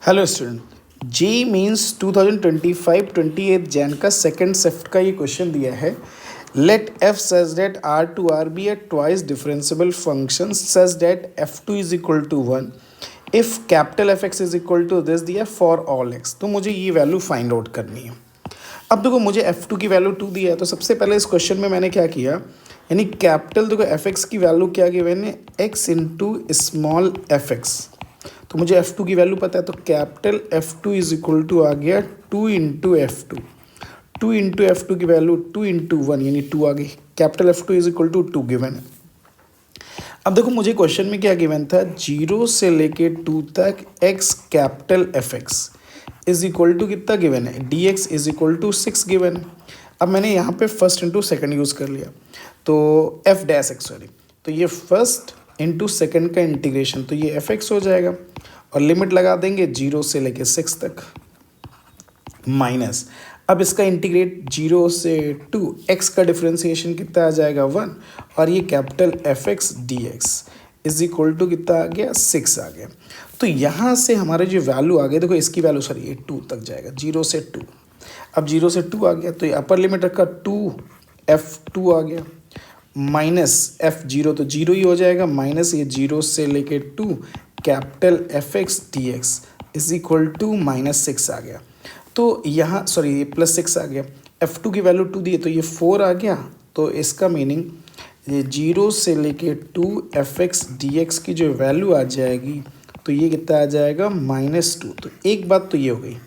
Hello student, जी means 2025-28 Jan का second shift का ये क्वेश्चन दिया है. Let f such that R to R be a twice differentiable function such that f two is equal to one if capital F x is equal to this दिया for all x. तो मुझे ये value find out करनी है. अब देखो मुझे F two की वैल्यू टू दिया है, तो सबसे पहले इस क्वेश्चन में मैंने क्या किया, यानी कैपिटल देखो एफ एक्स की वैल्यू क्या गिवन है, X into small F X. तो मुझे F2 की वैल्यू पता है, तो capital F2 is equal to आ गया 2 into F two. 2 into F two की वैल्यू 2 इंटू वन यानी 2 आ गई. Capital F2 is equal to 2 given है. अब देखो मुझे क्वेश्चन में क्या गिवन था, 0 से लेके 2 तक x capital F x is equal to कितना गिवन है, d x is equal to 6 given है. अब मैंने यहाँ पे फर्स्ट इंटू सेकेंड यूज़ कर लिया, तो एफ डैश एक्स सॉरी, तो ये फर्स्ट इंटू सेकेंड का इंटीग्रेशन, तो ये एफ एक्स हो जाएगा और लिमिट लगा देंगे 0 से लेके 6 तक माइनस. अब इसका इंटीग्रेट 0 से 2 x का डिफ्रेंसिएशन कितना आ जाएगा 1 और ये capital F x d x is equal to कितना आ गया 6 आ गया. तो यहाँ से हमारे जो वैल्यू आ गए, देखो इसकी वैल्यू सॉरी ये 2 तक जाएगा 0 से 2. अब 0 से 2 आ गया तो ये अपर लिमिट रखा 2 f2 आ गया माइनस f0 तो 0 ही हो जाएगा माइनस ये 0 से लेके 2 capital F x d x is equal to -6 आ गया. तो यहाँ सॉरी ये +6 आ गया. f2 की वैल्यू 2 दी है तो ये 4 आ गया. तो इसका मीनिंग ये 0 से लेके 2 एफ एक्स डी एक्स की जो वैल्यू आ जाएगी तो ये कितना आ जाएगा -2. तो एक बात तो ये हो गई,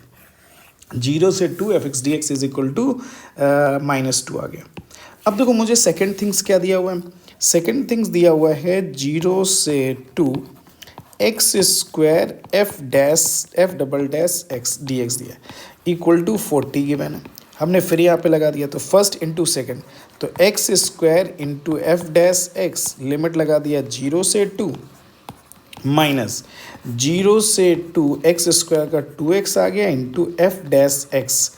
0 से 2 f x d x is equal to -2 आ गया. अब देखो मुझे सेकेंड थिंग्स क्या दिया हुआ है, सेकेंड थिंग्स दिया हुआ है 0 से 2 x square F double dash x d x दिया इक्वल टू 40 गिवन है. हमने फिर यहाँ पे लगा दिया, तो फर्स्ट इंटू सेकेंड, तो x square into f dash x limit लगा दिया 0 से 2 माइनस 0 से 2 एक्स स्क्वायर का 2x आ गया into f dash x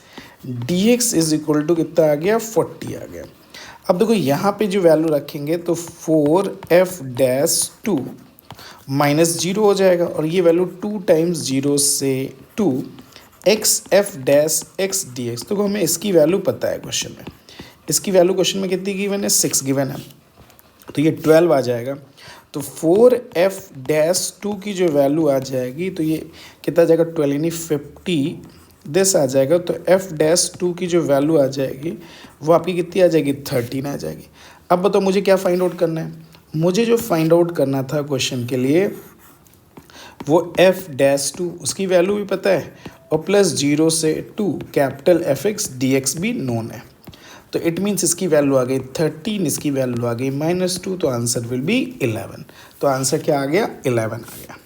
d x is equal to कितना आ गया 40 आ गया. अब देखो यहाँ पे जो वैल्यू रखेंगे तो 4f डैश 2 -0 हो जाएगा और ये वैल्यू 2 टाइम्स 0 से 2 x F dash x d x. तो हमें इसकी वैल्यू पता है क्वेश्चन में, इसकी वैल्यू क्वेश्चन में कितनी गिवन है 6 गिवन है, तो ये 12 आ जाएगा. तो 4f डैश 2 की जो वैल्यू आ जाएगी तो ये कितना जाएगा 12 यानी 50 दिस आ जाएगा. तो f डैश 2 की जो वैल्यू आ जाएगी वो आपकी कितनी आ जाएगी 13 आ जाएगी. अब बताओ मुझे क्या फाइंड आउट करना है, मुझे जो फाइंड आउट करना था क्वेश्चन के लिए वो f डैश 2 उसकी वैल्यू भी पता है और प्लस 0 से 2 capital F x d x भी नोन है. तो इट मीन्स इसकी वैल्यू आ गई 13, इसकी वैल्यू आ गई -2, तो आंसर विल बी 11. तो आंसर क्या आ गया 11 आ गया.